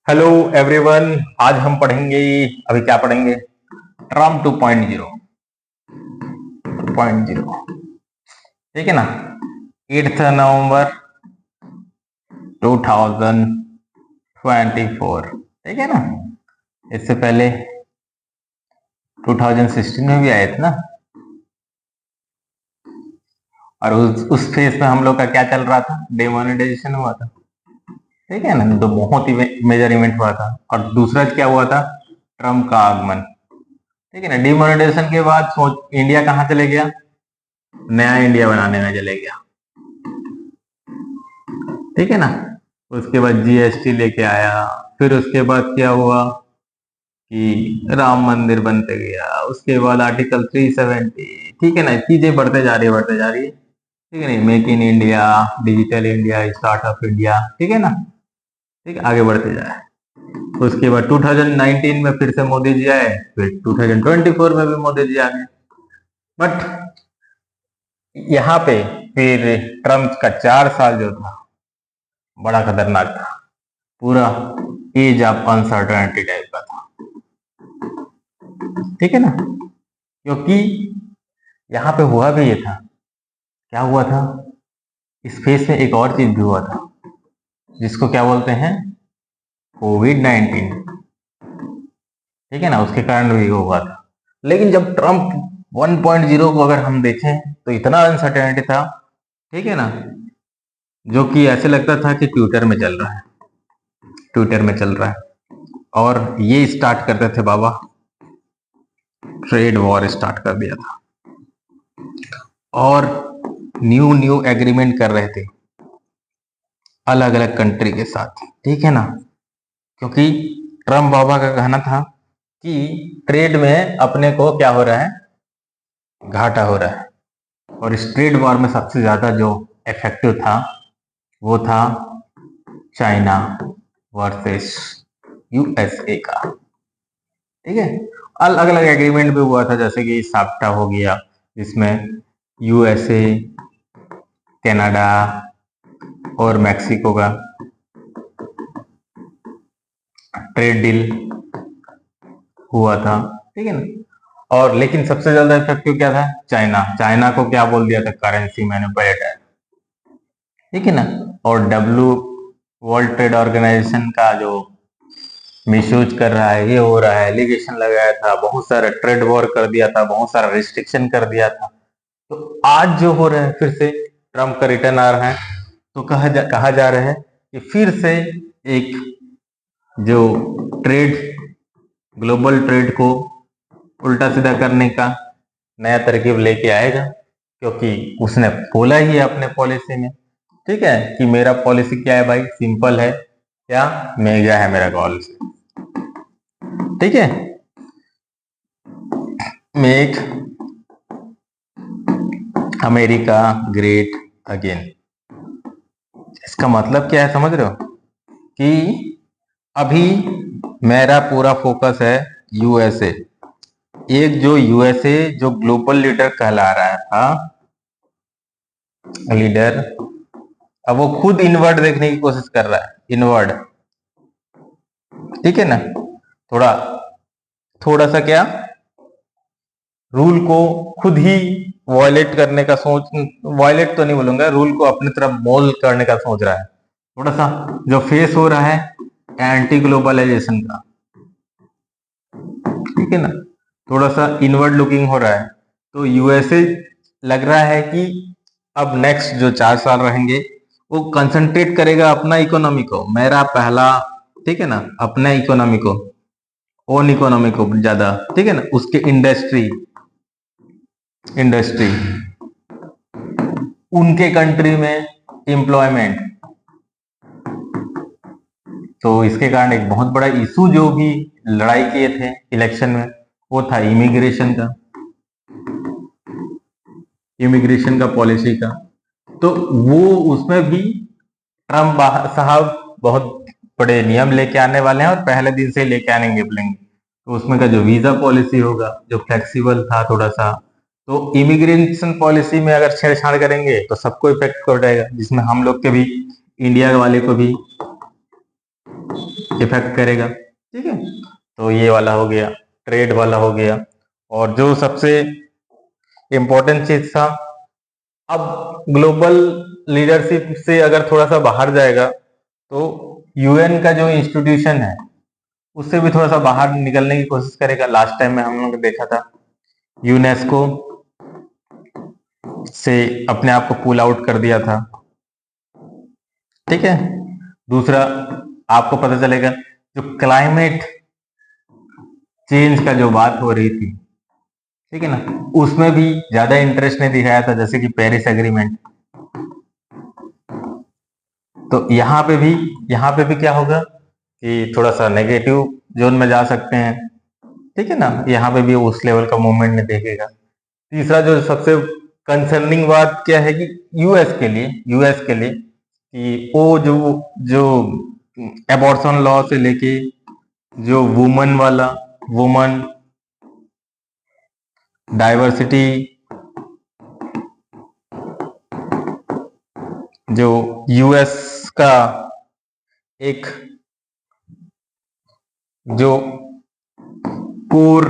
Hello everyone. आज हम पढ़ेंगे, अभी क्या पढ़ेंगे? ट्रम्प 2.0। ठीक है ना? 8 नवंबर 2024। ठीक है ना? इससे पहले 2016 में भी आए थे ना। और उस फेज में हम लोग का क्या चल रहा था? डिमोनेटाइजेशन हुआ था। ठीक है ना? तो बहुत ही मेजर इवेंट हुआ था। और दूसरा क्या हुआ था? ट्रम्प का आगमन। ठीक है ना? डिमोनेटाइजेशन के बाद सोच इंडिया कहाँ चले गया? नया इंडिया बनाने में चले गया। ठीक है ना? उसके बाद जीएसटी लेके आया। फिर उसके बाद क्या हुआ कि राम मंदिर बनते गया। उसके बाद आर्टिकल 370। ठीक है ना? चीजें बढ़ते जा रही है। ठीक है ना? Make in India, digital India, startup India. ठीक है ना? ठीक है, आगे बढ़ते जाए। उसके बाद 2019 में फिर से मोदी जी आए, फिर 2024 में भी मोदी जी आ गए। बट यहाँ पे फिर ट्रम्प का 4 साल जो था बड़ा खतरनाक था। पूरा एज ऑफ अनसर्टेनिटी टाइप का था। ठीक है ना? क्योंकि यहाँ पे हुआ भी ये था। क्या हुआ था? इस फेस में एक और चीज भी हुआ था, जिसको क्या बोलते हैं? कोविड-19। ठीक है ना? उसके कारण भी हुआ था। लेकिन जब ट्रम्प 1.0 को अगर हम देखें तो इतना अनसर्टेनिटी था। ठीक है ना? जो कि ऐसे लगता था कि ट्विटर में चल रहा है। और ये स्टार्ट करते थे बाबा, ट्रेड वॉर स्टार्ट कर दिया था। और न्यू न्यू एग्रीमेंट कर रहे थे अलग अलग कंट्री के साथ। ठीक है ना? क्योंकि ट्रम्प बाबा का कहना था कि ट्रेड में अपने को क्या हो रहा है? घाटा हो रहा है। और इस ट्रेड वॉर में सबसे ज्यादा जो इफेक्टिव था वो था चाइना वर्सेस यूएसए का। ठीक है? अलग अलग एग्रीमेंट भी हुआ था, जैसे कि साफ्टा हो गया, जिसमें यूएसए, कनाडा और मैक्सिको का ट्रेड डील हुआ था। ठीक है ना? और लेकिन सबसे ज्यादा इफेक्टिव क्या था? चाइना को क्या बोल दिया था? Currency manipulator. ठीक है ना? और वर्ल्ड ट्रेड ऑर्गेनाइजेशन का जो मिसयूज कर रहा है, ये हो रहा है, एलिगेशन लगाया था, बहुत सारा ट्रेड वॉर कर दिया था, बहुत सारा रिस्ट्रिक्शन कर दिया था। तो आज जो हो रहा है, फिर से ट्रम्प का रिटर्न आ रहा है। तो कहा जा रहा है कि फिर से एक जो ट्रेड, ग्लोबल ट्रेड को उल्टा सीधा करने का नया तरकीब लेके आएगा। क्योंकि उसने बोला ही है अपने पॉलिसी में। ठीक है? कि मेरा पॉलिसी क्या है भाई? सिंपल है। क्या? मेगा है मेरा पॉलिसी। ठीक है? Make America great again. इसका मतलब क्या है, समझ रहे हो? कि अभी मेरा पूरा फोकस है यूएसए। एक जो यूएसए जो ग्लोबल लीडर कहला रहा था, लीडर, अब वो खुद इनवर्ड देखने की कोशिश कर रहा है। इनवर्ड। ठीक है ना? थोड़ा थोड़ा सा क्या, रूल को खुद ही वायलेट करने का सोच, वायलेट तो नहीं बोलूंगा, रूल को अपनी तरफ मोल्ड करने का सोच रहा है। थोड़ा सा जो फेस हो रहा है एंटी ग्लोबलाइजेशन का। ठीक है ना? थोड़ा सा इनवर्ड लुकिंग हो रहा है। तो यूएसए लग रहा है कि अब नेक्स्ट जो 4 साल रहेंगे वो कंसंट्रेट करेगा अपना इकोनॉमी को, मेरा पहला। ठीक है ना? अपने इकोनॉमी को, ओन इकोनॉमी को ज्यादा। ठीक है ना? उसके इंडस्ट्री इंडस्ट्री उनके कंट्री में एम्प्लॉयमेंट। तो इसके कारण एक बहुत बड़ा इशू जो भी लड़ाई किए थे इलेक्शन में, वो था इमिग्रेशन का पॉलिसी का। तो वो उसमें भी ट्रम्प साहब बहुत बड़े नियम लेके आने वाले हैं, और पहले दिन से लेके आनेंगे बोलेंगे। तो उसमें का जो वीजा पॉलिसी होगा, जो फ्लेक्सिबल था थोड़ा सा, तो इमिग्रेशन पॉलिसी में अगर छेड़छाड़ करेंगे तो सबको इफेक्ट कर जाएगा, जिसमें हम लोग के भी, इंडिया वाले को भी इफेक्ट करेगा। ठीक है, तो ये वाला हो गया, ट्रेड वाला हो गया। और जो सबसे इंपॉर्टेंट चीज था, अब ग्लोबल लीडरशिप से अगर थोड़ा सा बाहर जाएगा तो यूएन का जो इंस्टीट्यूशन है उससे भी थोड़ा सा बाहर निकलने की कोशिश करेगा। लास्ट टाइम में हम लोग ने देखा था यूनेस्को से अपने आप को पुल आउट कर दिया था। ठीक है, दूसरा आपको पता चलेगा जो क्लाइमेट चेंज का जो बात हो रही थी, ठीक है ना, उसमें भी ज्यादा इंटरेस्ट नहीं दिखाया था, जैसे कि पेरिस एग्रीमेंट। तो यहाँ पे भी क्या होगा कि थोड़ा सा नेगेटिव जोन में जा सकते हैं। ठीक है ना, यहाँ पे भी उस लेवल का मूवमेंट नहीं देखेगा। तीसरा जो सबसे कंसर्निंग बात क्या है कि यूएस के लिए कि वो जो जो एबॉर्शन लॉ से लेके जो वुमन डाइवर्सिटी, जो यूएस का एक जो कोर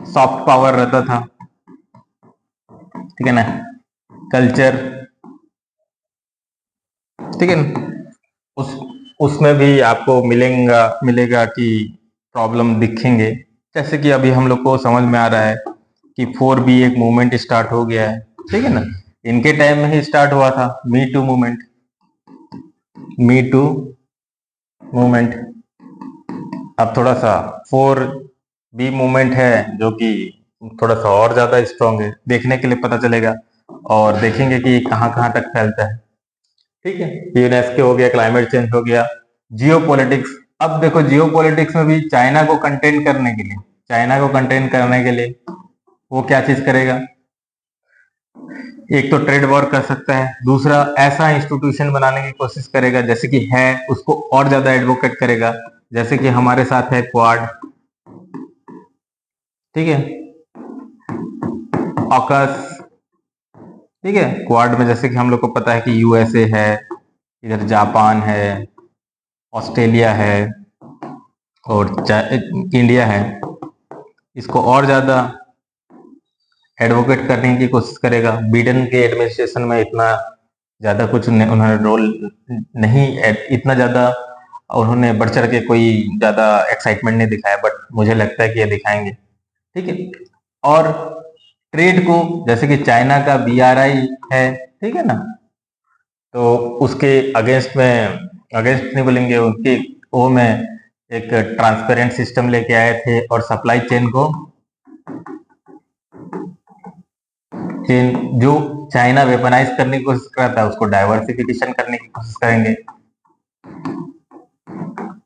सॉफ्ट पावर रहता था, ठीक है ना, कल्चर, ठीक है ना, उस उसमें भी आपको मिलेगा कि प्रॉब्लम दिखेंगे। जैसे कि अभी हम लोग को समझ में आ रहा है कि 4B एक मूवमेंट स्टार्ट हो गया है। ठीक है ना, इनके टाइम में ही स्टार्ट हुआ था मी टू मूवमेंट। अब थोड़ा सा 4B मूवमेंट है जो कि थोड़ा सा और ज्यादा स्ट्रांग है, देखने के लिए पता चलेगा और देखेंगे कि कहाँ कहाँ तक फैलता है। ठीक है, यूनेस्को हो गया, क्लाइमेट चेंज हो गया, जियो पॉलिटिक्स। अब देखो जियो पॉलिटिक्स में भी चाइना को कंटेन करने के लिए वो क्या चीज करेगा, एक तो ट्रेड वॉर कर सकता है, दूसरा ऐसा इंस्टीट्यूशन बनाने की कोशिश करेगा जैसे कि है उसको और ज्यादा एडवोकेट करेगा, जैसे कि हमारे साथ है क्वाड। ठीक है, ऑकस। ठीक है, क्वाड में जैसे कि हम लोग को पता है कि यूएसए है, इधर जापान है, ऑस्ट्रेलिया है और इंडिया है। इसको और ज्यादा एडवोकेट करने की कोशिश करेगा। बिडेन के एडमिनिस्ट्रेशन में इतना ज्यादा कुछ उन्होंने रोल नहीं, इतना ज्यादा उन्होंने बढ़ चढ़ के कोई ज्यादा एक्साइटमेंट नहीं दिखाया, बट मुझे लगता है कि ये दिखाएंगे। ठीक है, और ट्रेड को जैसे कि चाइना का BRI है, ठीक है ना, तो उसके अगेंस्ट नहीं बोलेंगे, उनके वो में एक ट्रांसपेरेंट सिस्टम लेके आए थे और सप्लाई चेन जो चाइना वेपनाइज करने की कोशिश कर रहा था उसको डाइवर्सिफिकेशन करने की कोशिश करेंगे।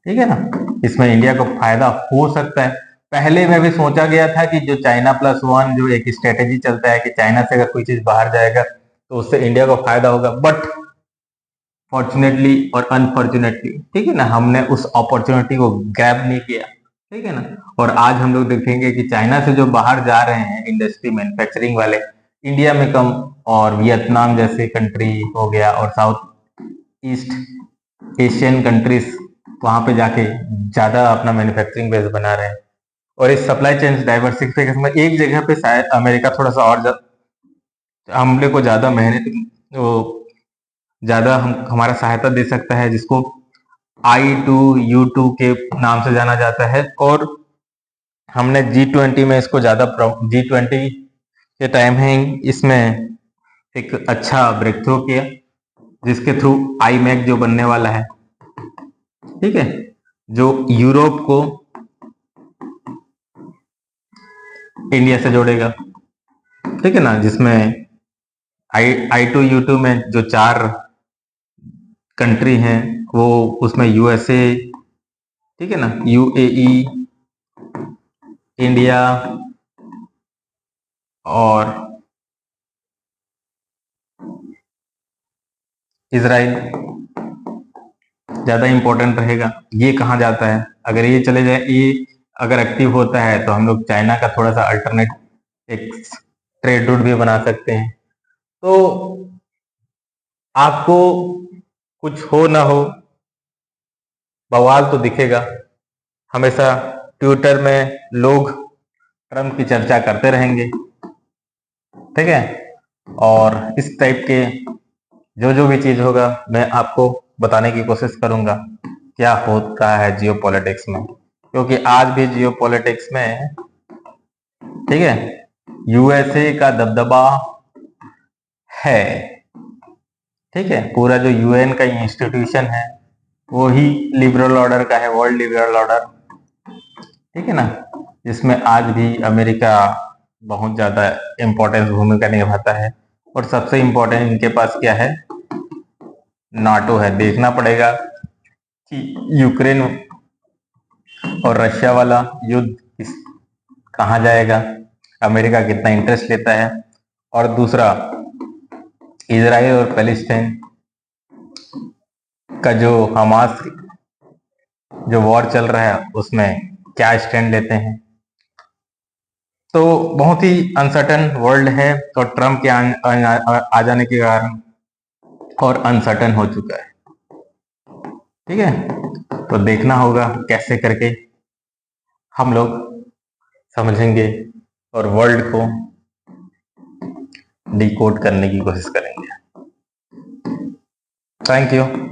ठीक है ना, इसमें इंडिया को फायदा हो सकता है। पहले में भी सोचा गया था कि जो China+1 जो एक स्ट्रेटेजी चलता है कि चाइना से अगर कोई चीज बाहर जाएगा तो उससे इंडिया को फायदा होगा, बट फॉर्चुनेटली और अनफॉर्चुनेटली, ठीक है ना, हमने उस अपॉर्चुनिटी को ग्रैब नहीं किया। ठीक है ना, और आज हम लोग देखेंगे कि चाइना से जो बाहर जा रहे हैं इंडस्ट्री मैन्युफैक्चरिंग वाले, इंडिया में कम, और वियतनाम जैसे कंट्री हो गया और साउथ ईस्ट एशियन कंट्रीज वहां पे जाके ज्यादा अपना मैन्युफैक्चरिंग बेस बना रहे हैं। और इस सप्लाई चेन डाइवर्सिफिकेशन में एक जगह पे शायद अमेरिका थोड़ा सा और हमले को ज्यादा मेहनत वो ज्यादा हमारा सहायता दे सकता है, जिसको I2U2 के नाम से जाना जाता है। और हमने G20 में इसको ज्यादा G20 के टाइम है इसमें एक अच्छा ब्रेक थ्रू किया, जिसके थ्रू IMEC जो बनने वाला है, ठीक है, जो यूरोप को इंडिया से जोड़ेगा। ठीक है ना, जिसमें I2U2 में जो 4 कंट्री हैं वो उसमें USA, ठीक है ना, UAE, इंडिया और इजराइल ज्यादा इंपॉर्टेंट रहेगा। ये कहाँ जाता है, अगर ये चले जाए, ये अगर एक्टिव होता है तो हम लोग चाइना का थोड़ा सा अल्टरनेट एक ट्रेड रूट भी बना सकते हैं। तो आपको कुछ हो ना हो, बवाल तो दिखेगा। हमेशा ट्विटर में लोग ट्रम्प की चर्चा करते रहेंगे, ठीक है। और इस टाइप के जो जो भी चीज होगा मैं आपको बताने की कोशिश करूंगा क्या होता है जियो पॉलिटिक्स में, क्योंकि आज भी जियो पॉलिटिक्स में, ठीक है, यूएसए का दबदबा है, ठीक है। पूरा जो यूएन का इंस्टीट्यूशन है वो ही लिबरल ऑर्डर का है, वर्ल्ड लिबरल ऑर्डर, ठीक है ना, जिसमें आज भी अमेरिका बहुत ज्यादा इंपॉर्टेंस भूमिका निभाता है। और सबसे इंपॉर्टेंट इनके पास क्या है, नाटो है। देखना पड़ेगा कि यूक्रेन और रशिया वाला युद्ध कहाँ जाएगा, अमेरिका कितना इंटरेस्ट लेता है। और दूसरा, इजराइल और पैलेस्टाइन का जो हमास जो वॉर चल रहा है उसमें क्या स्टैंड लेते हैं। तो बहुत ही अनसर्टन वर्ल्ड है, तो ट्रम्प के आ जाने के कारण और अनसर्टन हो चुका है, ठीक है। तो देखना होगा कैसे करके हम लोग समझेंगे और वर्ल्ड को डिकोड करने की कोशिश करेंगे। Thank you.